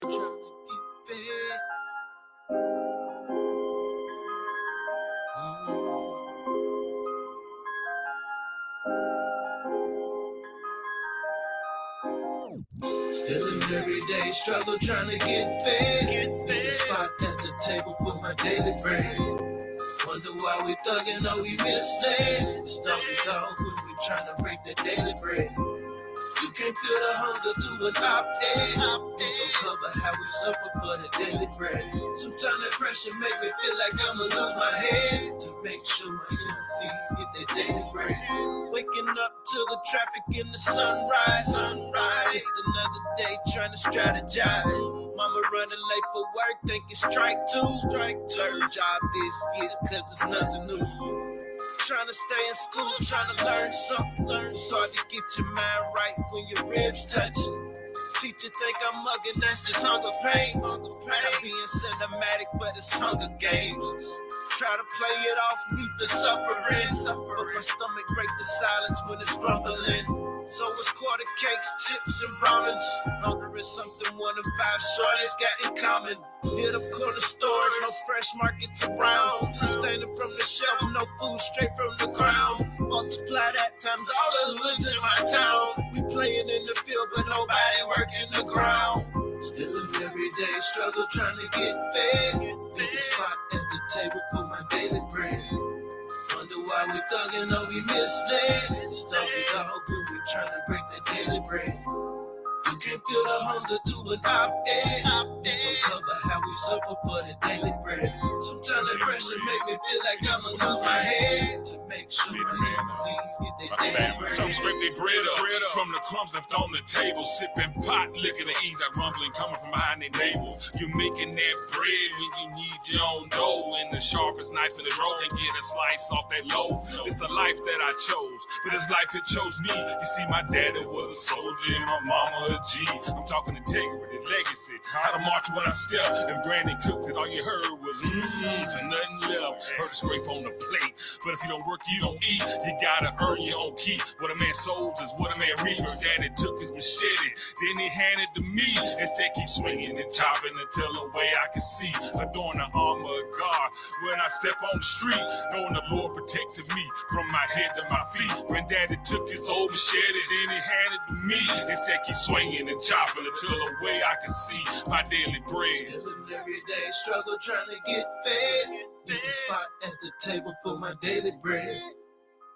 Trying to get fed. Still an everyday struggle trying to get fed. Need a spot at the table for my daily bread. Wonder why we thuggin', oh we misled. It's not the dog when we trying to break the daily bread. You can't feel the hunger through an op-ed. Don't cover how we suffer for the daily bread. Sometimes that pressure make me feel like I'ma lose my head. To make sure my MCs get their daily bread. Waking up to the traffic in the sunrise. Just another day trying to strategize. Mama running late for work, thinking strike two. Third job this year, cause it's nothing new. Trying to stay in school, trying to learn something. It's hard to get your mind right when your ribs touch. Teacher think I'm mugging, that's just hunger pains. I'm being cinematic, but it's Hunger Games. Try to play it off, mute the suffering. But my stomach break the silence when it's grumbling. So it's quarter cakes, chips, and ramens. Hunger is something one of five shorties got in common. Hit up corner stores, no fresh markets around. Sustaining from the shelf, no food straight from the ground. Multiply that times all the hoods in my town. We playing in the field, but nobody working the ground. Still an everyday struggle trying to get fed. Need a spot at the table for my daily bread. Wonder why we thuggin', oh we misled. It's doggy dog when we tryna break the daily bread. You can't feel the hunger through an op-ed. Don't cover how we suffer for the daily bread. Sometimes the pressure make me feel like I'ma lose my head. To make sure my MCs get their daily bread. Some scrape their bread up from the crumbs left on the table. Sipping pot, liquor to ease that rumbling coming from behind their navel. You're making that bread when you need your own dough. And the sharpest knife in the drawer can get a slice off that loaf. It's the life that I chose, but this life it chose me. You see, my daddy was a soldier and my mama a G. I'm talking integrity, legacy, how to march when I step. If Granny cooked it, all you heard was to nothing left. Heard a scrape on the plate, but if you don't work, you don't eat. You gotta earn your own keep. What a man sows is what a man reaps. Daddy took his machete, then he handed to me and said, keep swinging and chopping until the way I can see. Adorn the armor of God when I step on the street, knowing the Lord protected me from my head to my feet. When Daddy took his old machete, then he handed to me and said, keep swinging and chopping until the way I can see my daily bread. Still an everyday struggle trying to get fed. Need a spot at the table for my daily bread.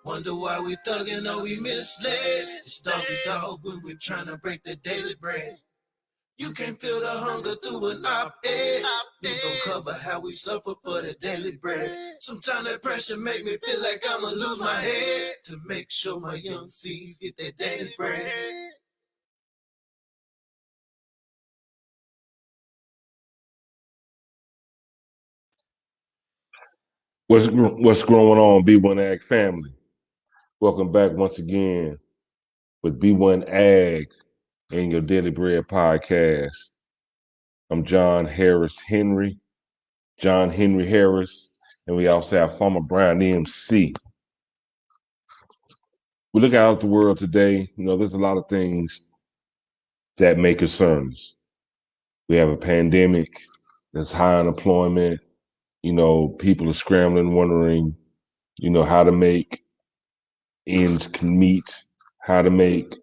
Wonder why we thuggin', oh we misled. It's doggy dog when we tryna break the daily bread. You can't feel the hunger through an op-ed. We don't cover how we suffer for the daily bread. Sometimes that pressure make me feel like I'ma lose my head. To make sure my young seeds get their daily bread. What's going on, B1AG family? Welcome back once again with B1AG and your Daily Bread podcast. I'm John Henry Harris, and we also have Farmer Brown MC. We look out at the world today, there's a lot of things that may concern us. We have a pandemic, there's high unemployment, people are scrambling, wondering, how to make ends meet, how to make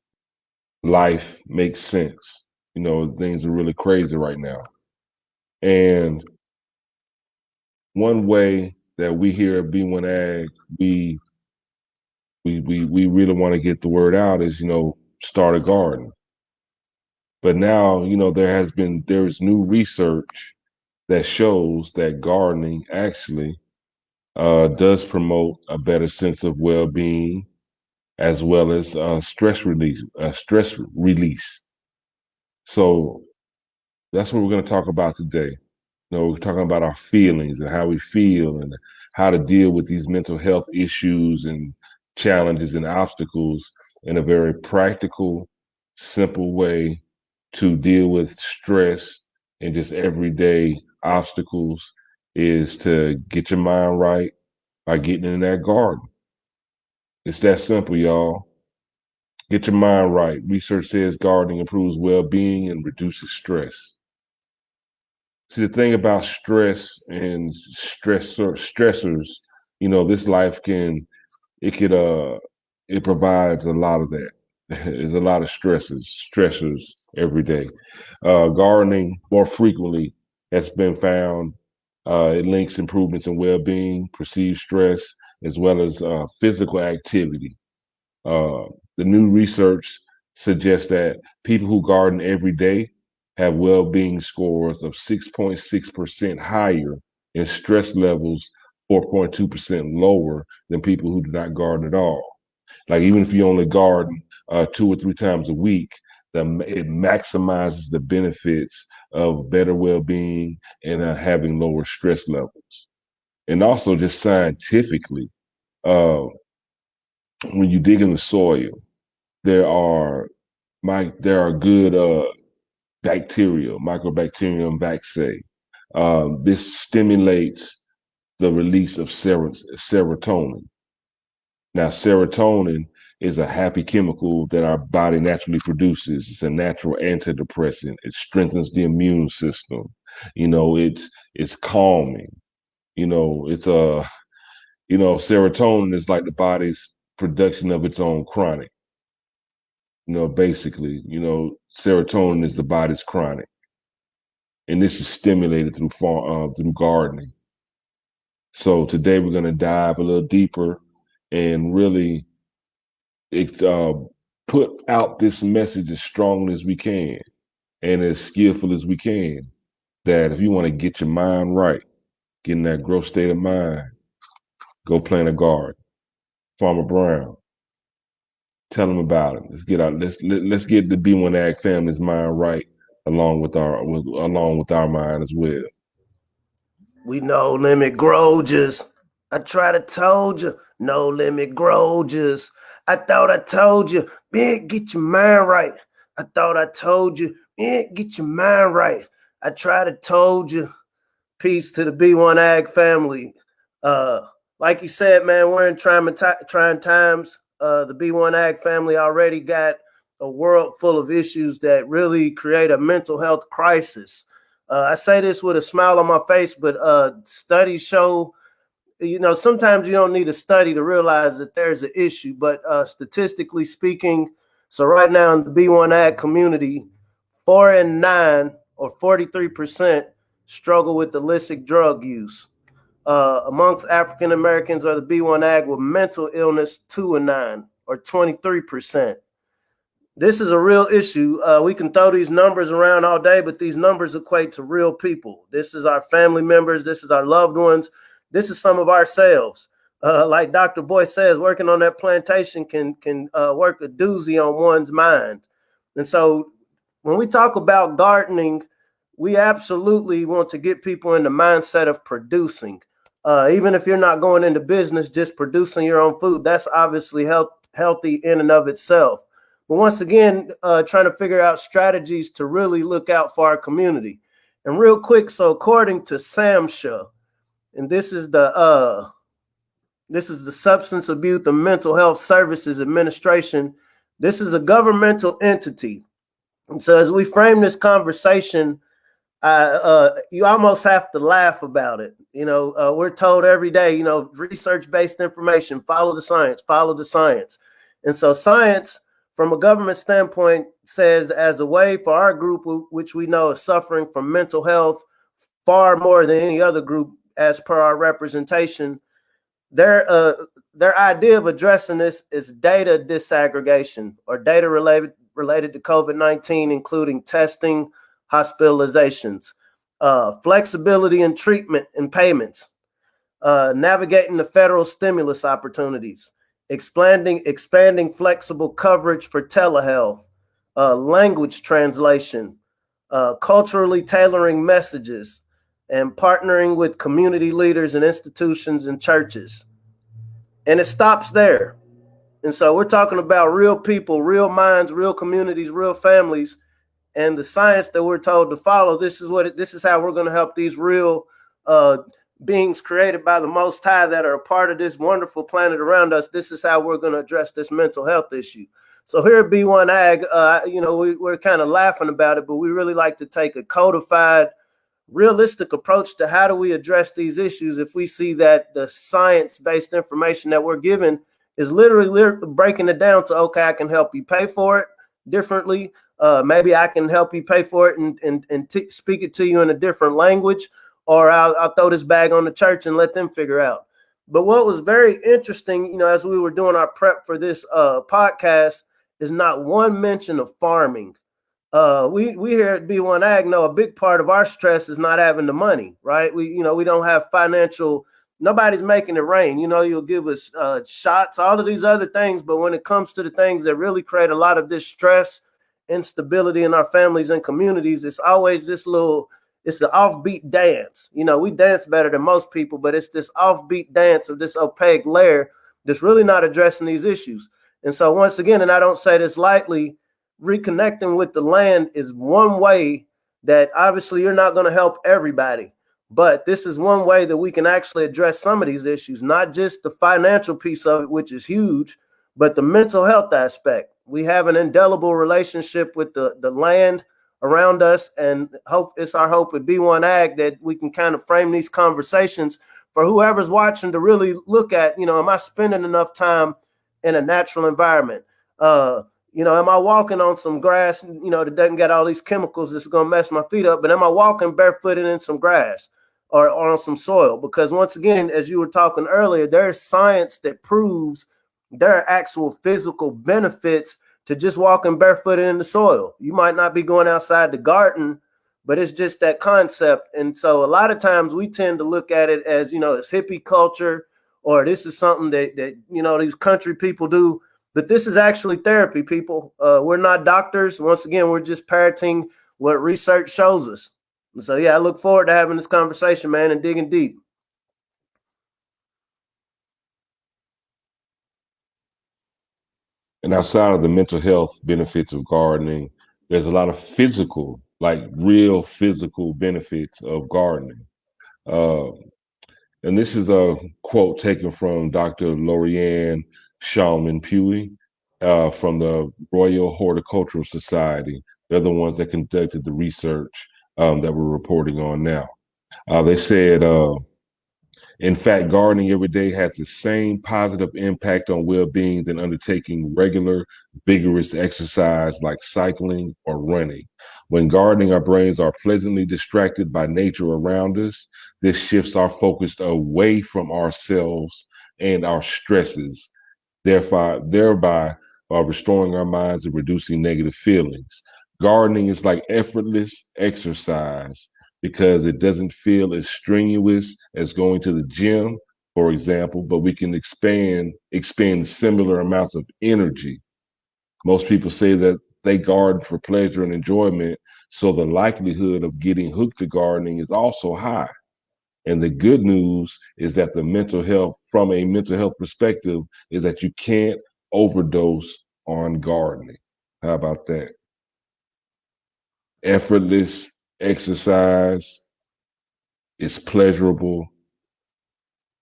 life make sense. Things are really crazy right now. And one way that we here at B1AG, we really want to get the word out is, start a garden. But now, there's new research that shows that gardening actually does promote a better sense of well-being as well as stress release. So that's what we're going to talk about today. We're talking about our feelings and how we feel and how to deal with these mental health issues and challenges and obstacles in a very practical, simple way to deal with stress and just everyday obstacles is to get your mind right by getting in that garden. It's that simple, y'all. Get your mind right. Research says gardening improves well-being and reduces stress. See, the thing about stress and stressors, this life it could it provides a lot of that. There's a lot of stressors every day. Gardening more frequently has been found. It links improvements in well-being, perceived stress, as well as physical activity. Uh, the new research suggests that people who garden every day have well-being scores of 6.6% higher and stress levels 4.2% lower than people who do not garden at all. Like even if you only garden 2 or 3 times a week, it maximizes the benefits of better well-being and having lower stress levels. And also just scientifically, uh, when you dig in the soil, there are there are good bacteria, Mycobacterium vaccae. This stimulates the release of serotonin. Now, serotonin is a happy chemical that our body naturally produces. It's a natural antidepressant. It strengthens the immune system. It's calming. It's serotonin is like the body's production of its own chronic. Basically, serotonin is the body's chronic, and this is stimulated through gardening. So today we're going to dive a little deeper and really uh, put out this message as strongly as we can and as skillful as we can. That if you want to get your mind right, get in that growth state of mind, go plant a garden. Farmer Brown, tell them about it. Let's get out. Let's get the B1AG family's mind right, along with our mind as well. We no limit grudges. I try to told you, no limit grudges. I thought I told you, man, get your mind right. I thought I told you, man, get your mind right. I tried to told you. Peace to the B1AG family. Uh, like you said, man, we're in trying times. The B1AG family already got a world full of issues that really create a mental health crisis. I say this with a smile on my face, but studies show, sometimes you don't need a study to realize that there's an issue. But statistically speaking, so right now in the B1AG community, 4 in 9 or 43% struggle with illicit drug use. Amongst African Americans or the B1AG with mental illness, 2 in 9 or 23%. This is a real issue. We can throw these numbers around all day, but these numbers equate to real people. This is our family members. This is our loved ones. This is some of ourselves. Like Dr. Boy says, working on that plantation can work a doozy on one's mind. And so when we talk about gardening, we absolutely want to get people in the mindset of producing. Even if you're not going into business, just producing your own food, that's obviously healthy in and of itself. But once again, trying to figure out strategies to really look out for our community. And real quick, so according to SAMHSA, and this is the Substance Abuse and Mental Health Services Administration. This is a governmental entity. And so as we frame this conversation, you almost have to laugh about it. We're told every day, research-based information, follow the science, follow the science. And so science, from a government standpoint, says as a way for our group, which we know is suffering from mental health far more than any other group as per our representation, their idea of addressing this is data disaggregation or data related to COVID-19, including testing, hospitalizations, flexibility in treatment and payments, navigating the federal stimulus opportunities, expanding flexible coverage for telehealth, language translation, culturally tailoring messages, and partnering with community leaders and institutions and churches. And it stops there. And so we're talking about real people, real minds, real communities, real families, and the science that we're told to follow. This is how we're going to help these real beings created by the Most High that are a part of this wonderful planet around us. This is how we're going to address this mental health issue. So here at B1AG, we're kind of laughing about it, but we really like to take a codified realistic approach to how do we address these issues if we see that the science-based information that we're given is literally breaking it down to, okay, I can help you pay for it differently. Maybe I can help you pay for it and speak it to you in a different language, or I'll throw this bag on the church and let them figure out. But what was very interesting, as we were doing our prep for this podcast, is not one mention of farming. We here at B1AG know a big part of our stress is not having the money, right? We don't have financial. Nobody's making it rain. You'll give us shots, all of these other things, but when it comes to the things that really create a lot of this stress, instability in our families and communities, it's always this it's the offbeat dance. We dance better than most people, but it's this offbeat dance of this opaque layer that's really not addressing these issues. And so once again, and I don't say this lightly, reconnecting with the land is one way that obviously you're not going to help everybody, but this is one way that we can actually address some of these issues, not just the financial piece of it, which is huge, but the mental health aspect. We have an indelible relationship with the land around us, and it's our hope at B1AG that we can kind of frame these conversations for whoever's watching to really look at, am I spending enough time in a natural environment? Am I walking on some grass, that doesn't get all these chemicals that's going to mess my feet up, but am I walking barefooted in some grass or on some soil? Because once again, as you were talking earlier, there's science that proves there are actual physical benefits to just walking barefooted in the soil. You might not be going outside the garden, but it's just that concept. And so a lot of times we tend to look at it as, it's hippie culture, or this is something that these country people do. But this is actually therapy, people. We're not doctors. Once again, we're just parroting what research shows us. So, yeah, I look forward to having this conversation, man, and digging deep. And outside of the mental health benefits of gardening, there's a lot of physical, like real physical benefits of gardening. And this is a quote taken from Dr. Lorianne Shulman Puey from the Royal Horticultural Society. They're the ones that conducted the research that we're reporting on now. They said, in fact, gardening every day has the same positive impact on well-being than undertaking regular, vigorous exercise like cycling or running. When gardening, our brains are pleasantly distracted by nature around us. This shifts our focus away from ourselves and our stresses, thereby restoring our minds and reducing negative feelings. Gardening is like effortless exercise because it doesn't feel as strenuous as going to the gym, for example, but we can expend similar amounts of energy. Most people say that they garden for pleasure and enjoyment, so the likelihood of getting hooked to gardening is also high. And the good news is that from a mental health perspective, is that you can't overdose on gardening. How about that? Effortless exercise, it's pleasurable,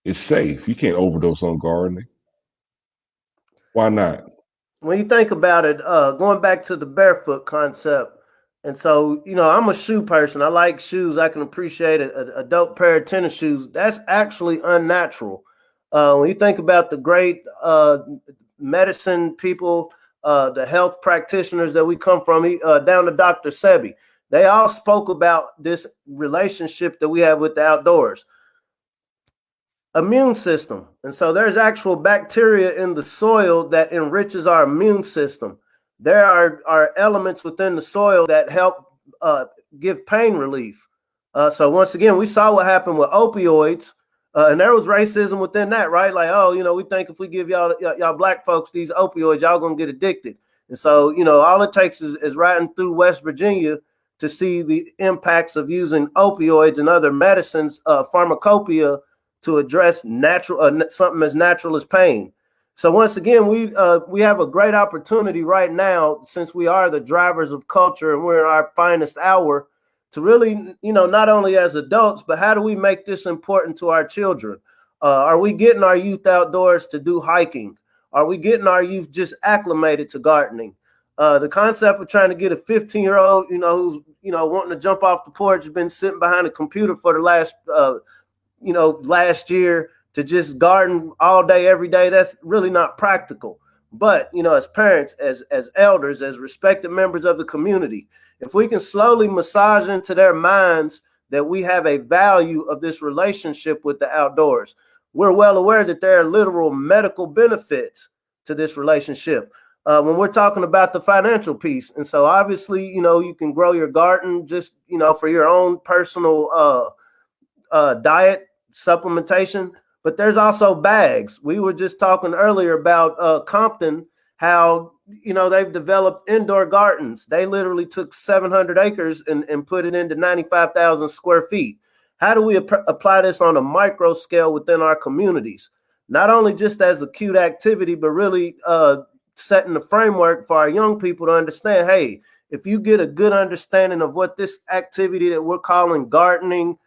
it's safe. You can't overdose on gardening. Why not? When you think about it, going back to the barefoot concept, and so, I'm a shoe person. I like shoes. I can appreciate a dope pair of tennis shoes. That's actually unnatural. When you think about the great medicine people, the health practitioners that we come from, down to Dr. Sebi, they all spoke about this relationship that we have with the outdoors. Immune system. And so there's actual bacteria in the soil that enriches our immune system. There are elements within the soil that help give pain relief. So once again, we saw what happened with opioids, and there was racism within that, right? Like, we think if we give y'all black folks these opioids, y'all gonna get addicted. And so, all it takes is riding through West Virginia to see the impacts of using opioids and other medicines, pharmacopoeia, to address something as natural as pain. So once again, we have a great opportunity right now, since we are the drivers of culture and we're in our finest hour, to really, not only as adults, but how do we make this important to our children? Are we getting our youth outdoors to do hiking? Are we getting our youth just acclimated to gardening? The concept of trying to get a 15-year-old, who's wanting to jump off the porch, been sitting behind a computer for the last year to just garden all day, every day. That's really not practical. But, as parents, as elders, as respected members of the community, if we can slowly massage into their minds that we have a value of this relationship with the outdoors, we're well aware that there are literal medical benefits to this relationship. When we're talking about the financial piece. And so obviously, you can grow your garden just, for your own personal diet supplementation, but there's also bags. We were just talking earlier about Compton, how, they've developed indoor gardens. They literally took 700 acres and put it into 95,000 square feet. How do we apply this on a micro scale within our communities? Not only just as a cute activity, but really setting the framework for our young people to understand, hey, if you get a good understanding of what this activity that we're calling gardening,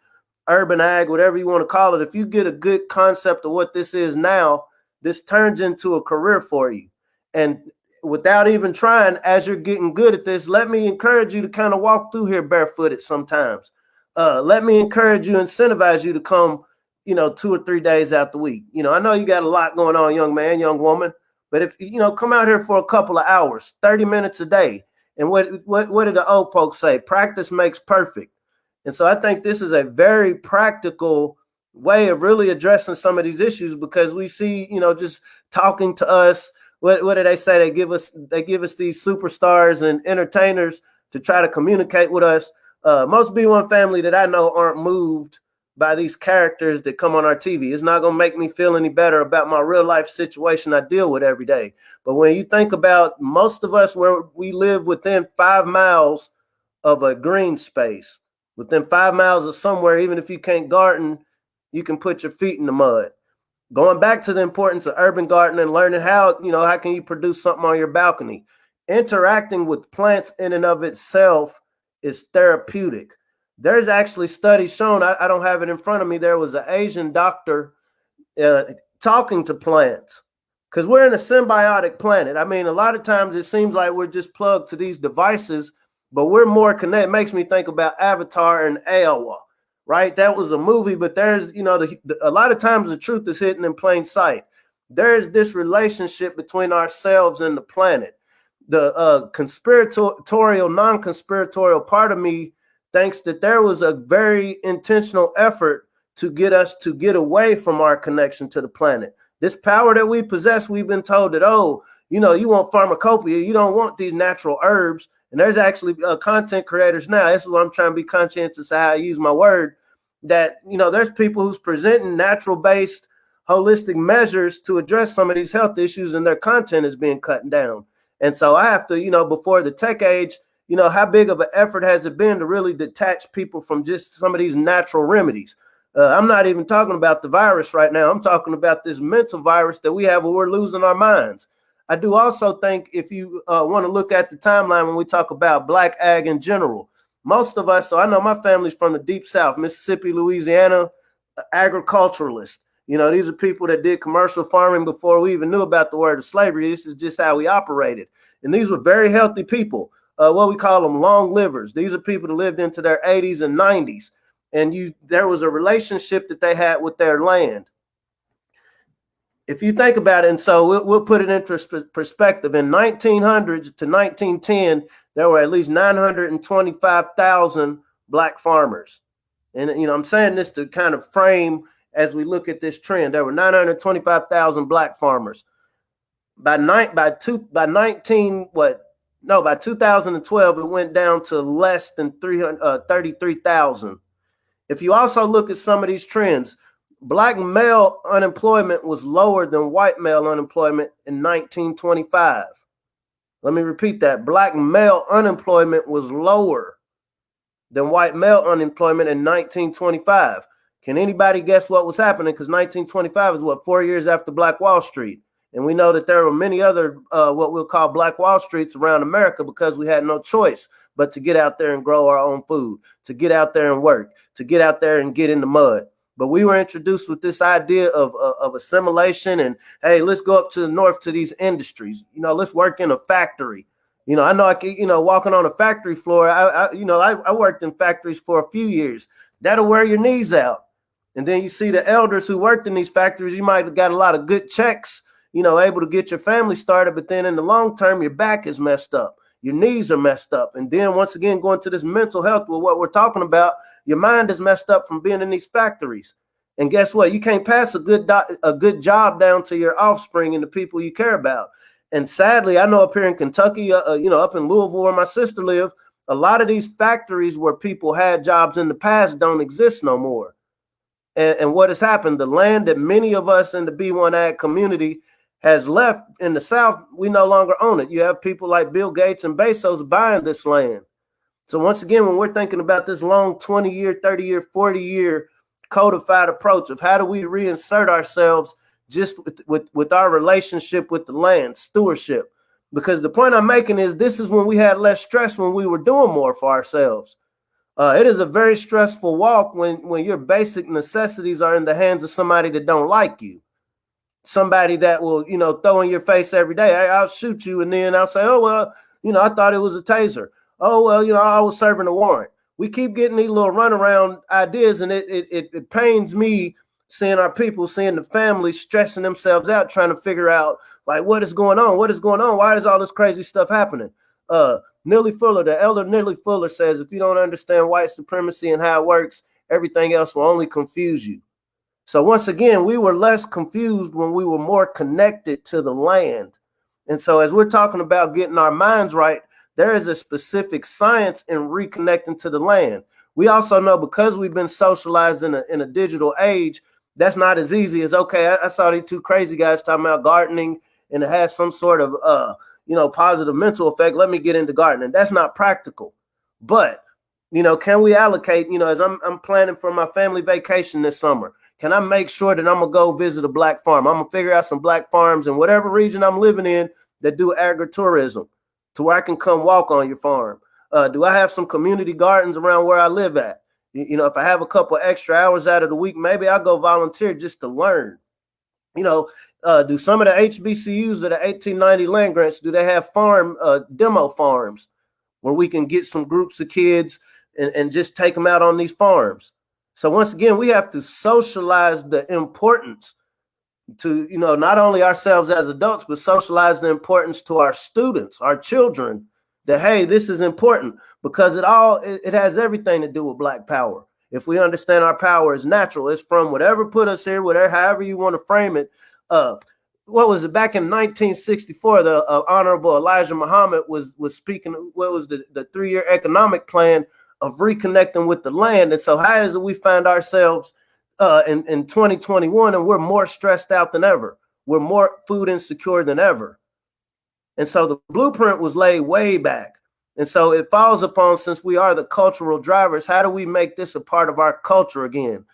urban ag, whatever you want to call it, if you get a good concept of what this is now, this turns into a career for you. And without even trying, as you're getting good at this, let me encourage you to kind of walk through here barefooted sometimes. Let me encourage you, incentivize you to come, 2 or 3 days out the week. I know you got a lot going on, young man, young woman, but if, come out here for a couple of hours, 30 minutes a day. And what did the old folks say? Practice makes perfect. And so I think this is a very practical way of really addressing some of these issues, because we see, just talking to us, what do they say? They give us these superstars and entertainers to try to communicate with us. Most B1 family that I know aren't moved by these characters that come on our TV. It's not going to make me feel any better about my real life situation I deal with every day. But when you think about most of us, where we live within 5 miles of a green space, within 5 miles of somewhere, even if you can't garden, you can put your feet in the mud. Going back to the importance of urban gardening and learning how can you produce something on your balcony. Interacting with plants in and of itself is therapeutic. There's actually studies shown, I don't have it in front of me, there was an Asian doctor talking to plants, because we're in a symbiotic planet. I mean, a lot of times it seems like we're just plugged to these devices, but we're more connected. It makes me think about Avatar and Aowa, right? That was a movie, but there's, a lot of times the truth is hidden in plain sight. There's this relationship between ourselves and the planet. The conspiratorial, non-conspiratorial part of me thinks that there was a very intentional effort to get us to get away from our connection to the planet. This power that we possess, we've been told that, you want pharmacopoeia, you don't want these natural herbs. And there's actually content creators now. This is what I'm trying to be conscientious of how I use my word, that, there's people who's presenting natural-based holistic measures to address some of these health issues, and their content is being cut down. And so I have to, before the tech age, how big of an effort has it been to really detach people from just some of these natural remedies? I'm not even talking about the virus right now. I'm talking about this mental virus that we have where we're losing our minds. I do also think, if you want to look at the timeline when we talk about Black ag in general, most of us, so I know my family's from the deep South, Mississippi, Louisiana, agriculturalists. These are people that did commercial farming before we even knew about the word of slavery. This is just how we operated. And these were very healthy people. What we call them long livers. These are people that lived into their 80s and 90s. And there was a relationship that they had with their land. If you think about it, and so we'll put it into perspective, in 1900 to 1910, there were at least 925,000 Black farmers. And, I'm saying this to kind of frame as we look at this trend. There were 925,000 Black farmers. By 2012, it went down to less than 33,000. If you also look at some of these trends, Black male unemployment was lower than white male unemployment in 1925. Let me repeat that. Black male unemployment was lower than white male unemployment in 1925. Can anybody guess what was happening? Because 1925 is 4 years after Black Wall Street. And we know that there were many other what we'll call Black Wall Streets around America, because we had no choice but to get out there and grow our own food, to get out there and work, to get out there and get in the mud. But we were introduced with this idea of assimilation and, hey, let's go up to the north to these industries. Let's work in a factory. You know, I know I can, you know, walking on a factory floor, I worked in factories for a few years. That'll wear your knees out. And then you see the elders who worked in these factories, you might have got a lot of good checks, you know, able to get your family started. But then in the long term, your back is messed up. Your knees are messed up. And then once again, going to this mental health with what we're talking about, your mind is messed up from being in these factories. And guess what? You can't pass a good job down to your offspring and the people you care about. And sadly, I know up here in Kentucky, up in Louisville where my sister lived, a lot of these factories where people had jobs in the past don't exist no more. And what has happened, the land that many of us in the B1AG community has left in the South, we no longer own it. You have people like Bill Gates and Bezos buying this land. So once again, when we're thinking about this long 20-year, 30-year, 40-year codified approach of how do we reinsert ourselves just with our relationship with the land, stewardship. Because the point I'm making is this is when we had less stress, when we were doing more for ourselves. It is a very stressful walk when your basic necessities are in the hands of somebody that don't like you. Somebody that will, you know, throw in your face every day. I'll shoot you. And then I'll say, oh, well, you know, I thought it was a taser. Oh, well, you know, I was serving a warrant. We keep getting these little runaround ideas, and it pains me seeing our people, seeing the families stressing themselves out, trying to figure out, like, what is going on? What is going on? Why is all this crazy stuff happening? Neely Fuller, the elder Neely Fuller says, if you don't understand white supremacy and how it works, everything else will only confuse you. So once again, we were less confused when we were more connected to the land. And so as we're talking about getting our minds right, there is a specific science in reconnecting to the land. We also know because we've been socialized in a digital age, that's not as easy as, okay, I saw these two crazy guys talking about gardening and it has some sort of, positive mental effect. Let me get into gardening. That's not practical. But, you know, can we allocate, you know, as I'm planning for my family vacation this summer, can I make sure that I'm going to go visit a black farm? I'm going to figure out some black farms in whatever region I'm living in that do agritourism to where I can come walk on your farm. Do I have some community gardens around where I live at? You know, if I have a couple extra hours out of the week, maybe I'll go volunteer just to learn. You know, do some of the HBCUs or the 1890 land grants, do they have farm demo farms where we can get some groups of kids and just take them out on these farms? So once again, we have to socialize the importance to, you know, not only ourselves as adults, but socialize the importance to our students, our children, that, hey, this is important because it has everything to do with Black power. If we understand our power is natural, it's from whatever put us here, whatever, however you want to frame it. What was it? Back in 1964, the Honorable Elijah Muhammad was speaking. What was the 3-year economic plan of reconnecting with the land? And so how is it we find ourselves in 2021 and we're more stressed out than ever? We're more food insecure than ever. And so the blueprint was laid way back. And so it falls upon, since we are the cultural drivers, how do we make this a part of our culture again?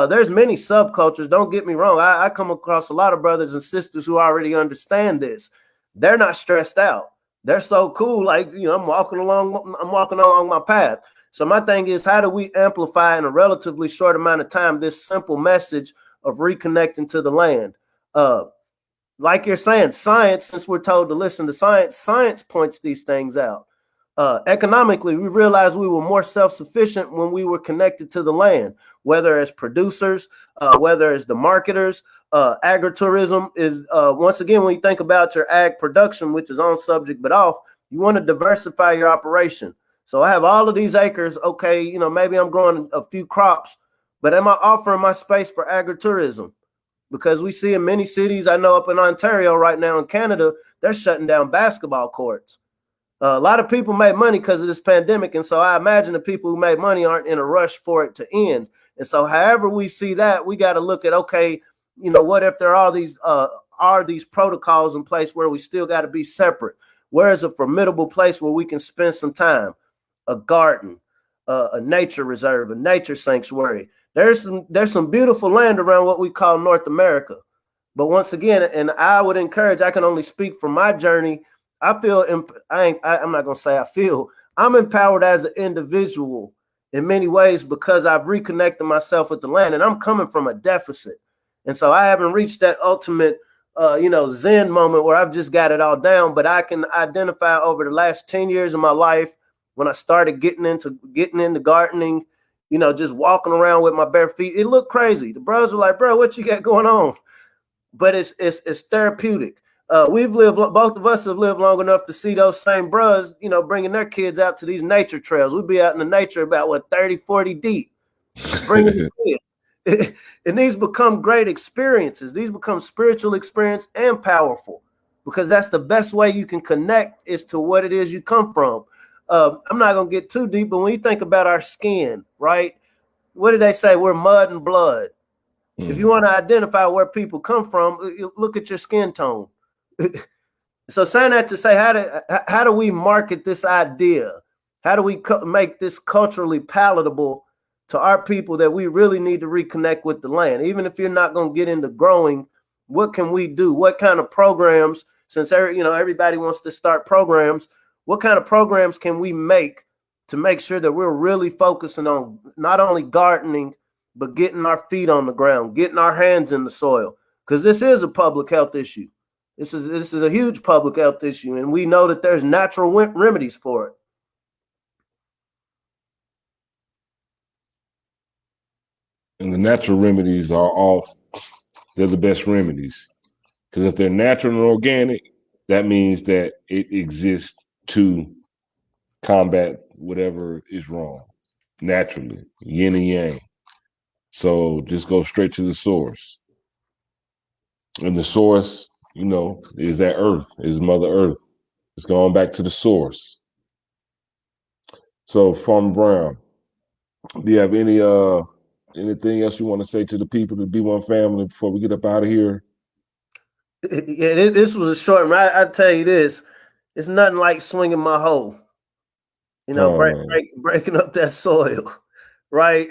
There's many subcultures. Don't get me wrong. I come across a lot of brothers and sisters who already understand this. They're not stressed out. They're so cool. Like, you know, I'm walking along my path. So my thing is, how do we amplify in a relatively short amount of time this simple message of reconnecting to the land? Like you're saying, science, since we're told to listen to science, science points these things out. Economically, we realized we were more self-sufficient when we were connected to the land, whether as producers, whether as the marketers. Agritourism is, once again, when you think about your ag production, which is on subject but off, you want to diversify your operation. So I have all of these acres. Okay, you know, maybe I'm growing a few crops, but am I offering my space for agritourism? Because we see in many cities, I know up in Ontario right now in Canada, they're shutting down basketball courts. A lot of people made money because of this pandemic. And so I imagine the people who made money aren't in a rush for it to end. And so however we see that, we got to look at, okay, you know, what if there are these protocols in place where we still got to be separate? Where is a formidable place where we can spend some time? A garden, a nature reserve, a nature sanctuary. There's some beautiful land around what we call North America. But once again, and I would encourage, I can only speak from my journey. I feel, I'm not going to say I feel, I'm empowered as an individual in many ways because I've reconnected myself with the land, and I'm coming from a deficit. And so I haven't reached that ultimate Zen moment where I've just got it all down, but I can identify over the last 10 years of my life when I started getting into gardening, just walking around with my bare feet. It looked crazy. The bros were like, bro, what you got going on? But it's therapeutic. Both of us have lived long enough to see those same bros, bringing their kids out to these nature trails. We'd be out in the nature about 30, 40 deep, bringing the kids. And these become great experiences. These become spiritual experience and powerful, because that's the best way you can connect is to what it is you come from. I'm not going to get too deep, but when you think about our skin, right? What did they say? We're mud and blood. If you want to identify where people come from, look at your skin tone. So saying that to say, how do we market this idea? How do we make this culturally palatable to our people that we really need to reconnect with the land? Even if you're not going to get into growing, what can we do? What kind of programs, since everybody wants to start programs, what kind of programs can we make to make sure that we're really focusing on not only gardening, but getting our feet on the ground, getting our hands in the soil? Because this is a public health issue. This is a huge public health issue, and we know that there's natural remedies for it. And the natural remedies they're the best remedies. Because if they're natural and organic, that means that it exists to combat whatever is wrong naturally, yin and yang. So just go straight to the source. And the source, is that earth, is Mother Earth. It's going back to the source. So, Farmer Brown, do you have anything else you want to say to the people, the B1 family, before we get up out of here? Yeah, this was a short one. I tell you this, it's nothing like swinging my hoe. Breaking up that soil, right?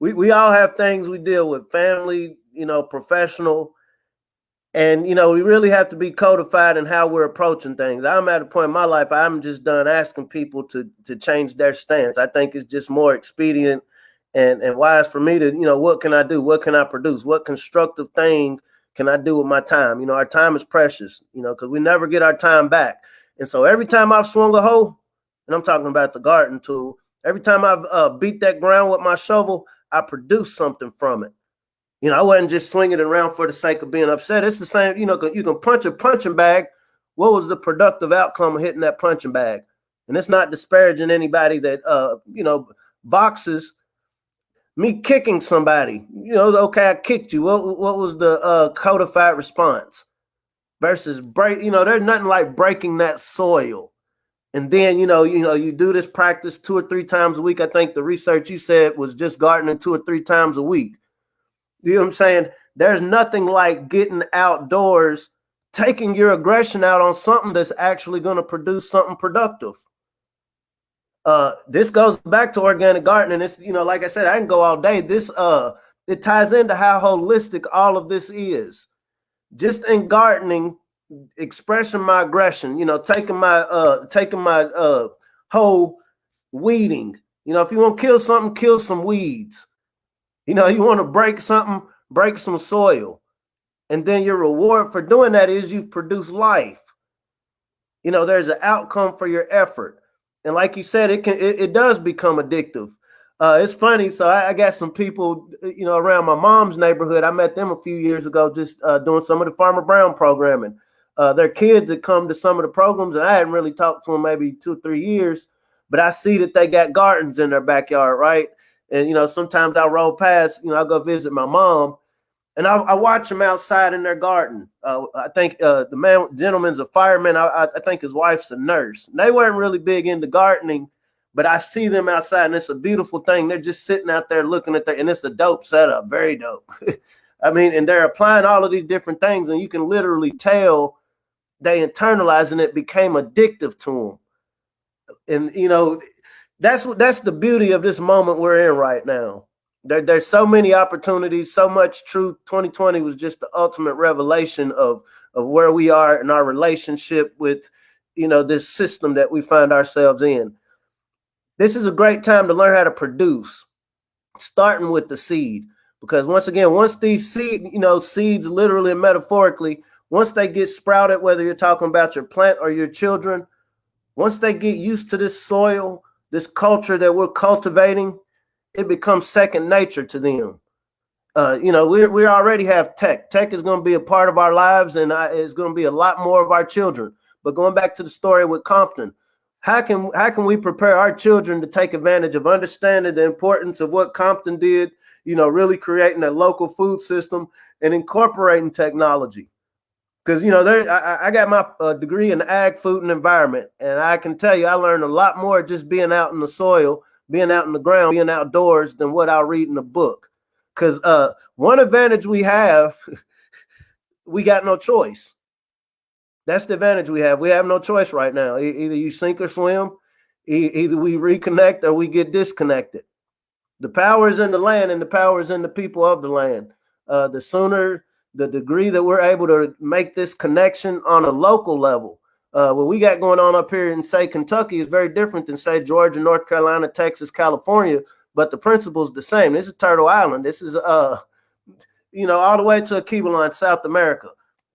We all have things we deal with, family, professional, and we really have to be codified in how we're approaching things. I'm at a point in my life I'm just done asking people to change their stance. I think it's just more expedient and wise for me to, what can I do? What can I produce? What constructive thing can I do with my time? Our time is precious, because we never get our time back. And so every time I've swung a hoe, and I'm talking about the garden tool, every time I've beat that ground with my shovel, I produce something from it. I wasn't just swinging it around for the sake of being upset. It's the same, you can punch a punching bag. What was the productive outcome of hitting that punching bag? And it's not disparaging anybody that, boxes. Me kicking somebody, okay, I kicked you. What was the codified response? Versus there's nothing like breaking that soil. And then, you do this practice 2 or 3 times a week. I think the research you said was just gardening 2 or 3 times a week. You know what I'm saying? There's nothing like getting outdoors, taking your aggression out on something that's actually going to produce something productive. This goes back to organic gardening. It's, like I said, I can go all day. This, it ties into how holistic all of this is. Just in gardening, expressing my aggression, taking my whole weeding. If you want to kill something, kill some weeds. You want to break something, break some soil. And then your reward for doing that is you've produced life. There's an outcome for your effort. And like you said, it does become addictive. It's funny. So I got some people, around my mom's neighborhood. I met them a few years ago, just doing some of the Farmer Brown programming. Their kids had come to some of the programs, and I hadn't really talked to them maybe 2 or 3 years, but I see that they got gardens in their backyard, right? And, sometimes I roll past, I'll go visit my mom, and I watch them outside in their garden. I think the gentleman's a fireman. I think his wife's a nurse. And they weren't really big into gardening, but I see them outside, and it's a beautiful thing. They're just sitting out there looking at and it's a dope setup, very dope. And they're applying all of these different things, and you can literally tell they internalized, and it became addictive to them. And, that's the beauty of this moment we're in right now. There's so many opportunities, so much truth. 2020 was just the ultimate revelation of where we are in our relationship with, this system that we find ourselves in. This is a great time to learn how to produce, starting with the seed. Because once again, once these seeds literally and metaphorically, once they get sprouted, whether you're talking about your plant or your children, once they get used to this soil, this culture that we're cultivating, it becomes second nature to them. We already have tech. Tech is going to be a part of our lives, and it's going to be a lot more of our children. But going back to the story with Compton, how can we prepare our children to take advantage of understanding the importance of what Compton did? Really creating a local food system and incorporating technology. Because I got my degree in ag, food, and environment, and I can tell you I learned a lot more just being out in the soil, being out in the ground, being outdoors than what I'll read in a book. Because one advantage we have, we got no choice. That's the advantage we have. We have no choice right now. Either you sink or swim. Either we reconnect or we get disconnected. The power is in the land, and the power is in the people of the land. The sooner, the degree that we're able to make this connection on a local level, what we got going on up here in, say, Kentucky is very different than, say, Georgia, North Carolina, Texas, California, but the principle is the same. This is Turtle Island. This is, all the way to Aquivalon, South America.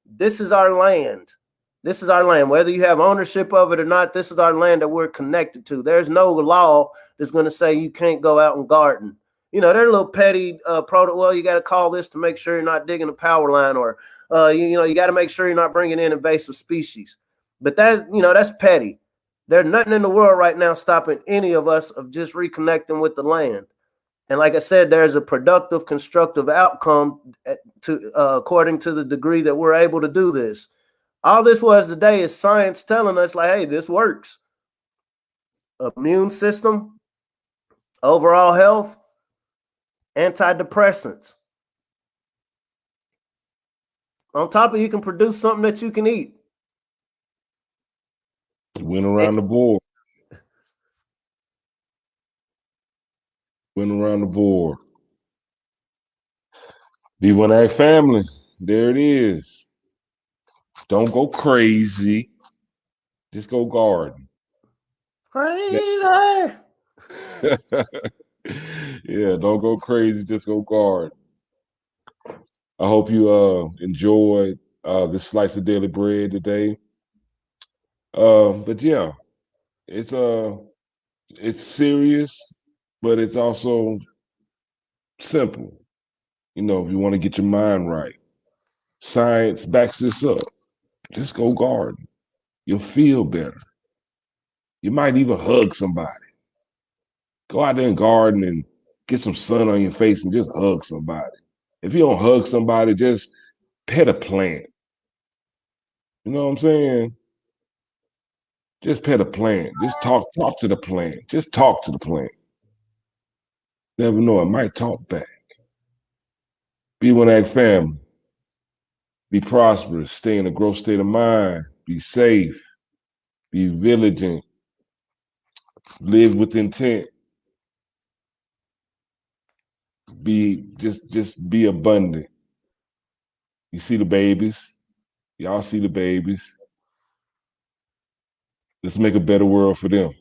This is our land. This is our land. Whether you have ownership of it or not, this is our land that we're connected to. There's no law that's going to say you can't go out and garden. They're a little petty well, you got to call this to make sure you're not digging a power line, or you got to make sure you're not bringing in invasive species. But that's petty. There's nothing in the world right now stopping any of us of just reconnecting with the land. And like I said, there's a productive, constructive outcome according to the degree that we're able to do this. All this was today is science telling us, like, hey, this works. Immune system, overall health, antidepressants. On top of, you can produce something that you can eat. Went around the board. Went around the board. B1AG family, there it is. Don't go crazy. Just go garden. Crazy. Yeah, don't go crazy. Just go garden. I hope you enjoyed this slice of daily bread today. But yeah, it's serious, but it's also simple. If you want to get your mind right, science backs this up. Just go garden. You'll feel better. You might even hug somebody. Go out there and garden and get some sun on your face and just hug somebody. If you don't hug somebody, just pet a plant. You know what I'm saying? Just pet a plant. Just talk to the plant. Just talk to the plant. Never know, it might talk back. B1AG family. Be prosperous. Stay in a growth state of mind. Be safe. Be vigilant. Live with intent. Just be abundant. You see the babies. Y'all see the babies. Let's make a better world for them.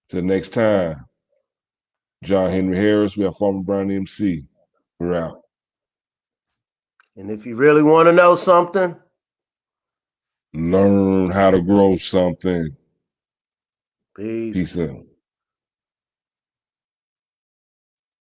Till next time, John Henry Harris, we are Farmer Brown MC. We're out. And if you really want to know something, learn how to grow something. peace. Peace out.